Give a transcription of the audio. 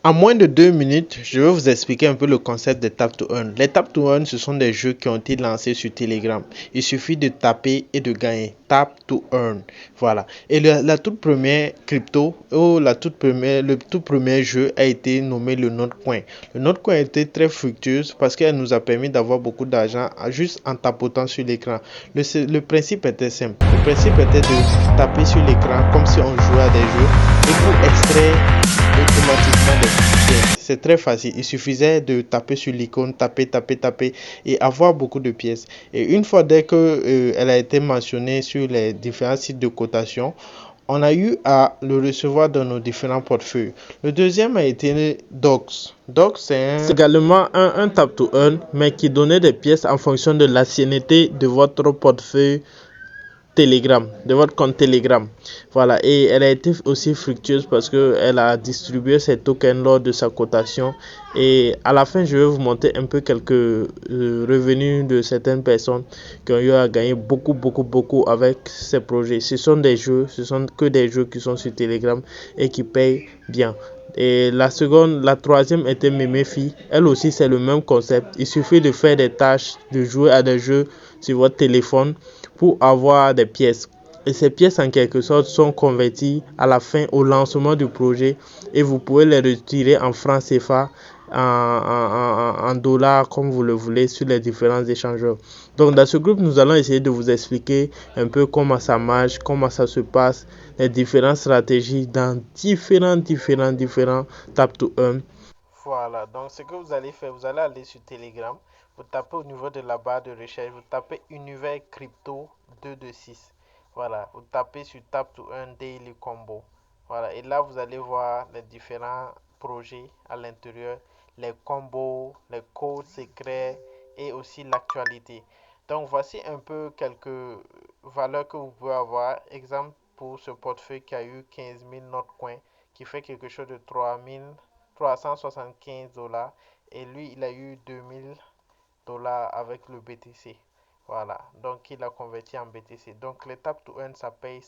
En moins de 2 minutes, je vais vous expliquer un peu le concept de Tap to Earn. Les Tap to Earn, ce sont des jeux qui ont été lancés sur Telegram. Il suffit de taper et de gagner. Tap to Earn. Voilà. Et la toute première crypto, ou le tout premier jeu a été nommé le Notecoin. Le Notecoin a été très fructueuse parce qu'elle nous a permis d'avoir beaucoup d'argent juste en tapotant sur l'écran. Le principe était simple. Le principe était de taper sur l'écran comme si on jouait à des jeux et pour extraire automatiquement des pièces. C'est très facile. Il suffisait de taper sur l'icône, taper et avoir beaucoup de pièces. Et une fois dès que elle a été mentionnée sur les différents sites de cotation, on a eu à le recevoir dans nos différents portefeuilles. Le deuxième a été Docs. Docs, c'est également un tap to earn, mais qui donnait des pièces en fonction de l'ancienneté de votre portefeuille Telegram, de votre compte Telegram. Voilà, et elle a été aussi fructueuse parce qu'elle a distribué ses tokens lors de sa cotation. Et à la fin, je vais vous montrer un peu quelques revenus de certaines personnes qui ont eu à gagner beaucoup avec ces projets. Ce sont des jeux, ce sont que des jeux qui sont sur Telegram et qui payent bien. Et la troisième était Memefi. Elle aussi, c'est le même concept. Il suffit de faire des tâches, de jouer à des jeux sur votre téléphone pour avoir des pièces. Et ces pièces, en quelque sorte, sont converties à la fin au lancement du projet et vous pouvez les retirer en francs CFA, en dollars, comme vous le voulez, sur les différents échangeurs. Donc, dans ce groupe, nous allons essayer de vous expliquer un peu comment ça marche, comment ça se passe, les différentes stratégies dans différents tap to earn. Voilà, donc ce que vous allez faire, vous allez aller sur Telegram, vous tapez au niveau de la barre de recherche, vous tapez Univers Crypto 226. Voilà, vous tapez sur Tap to Earn Daily Combo. Voilà, et là vous allez voir les différents projets à l'intérieur, les combos, les codes secrets et aussi l'actualité. Donc voici un peu quelques valeurs que vous pouvez avoir. Exemple pour ce portefeuille qui a eu 15 000 notes coins, qui fait quelque chose de 375 $ et lui il a eu 2000 $ avec le BTC. Voilà, donc il a converti en BTC. Donc l'étape to earn, ça paye.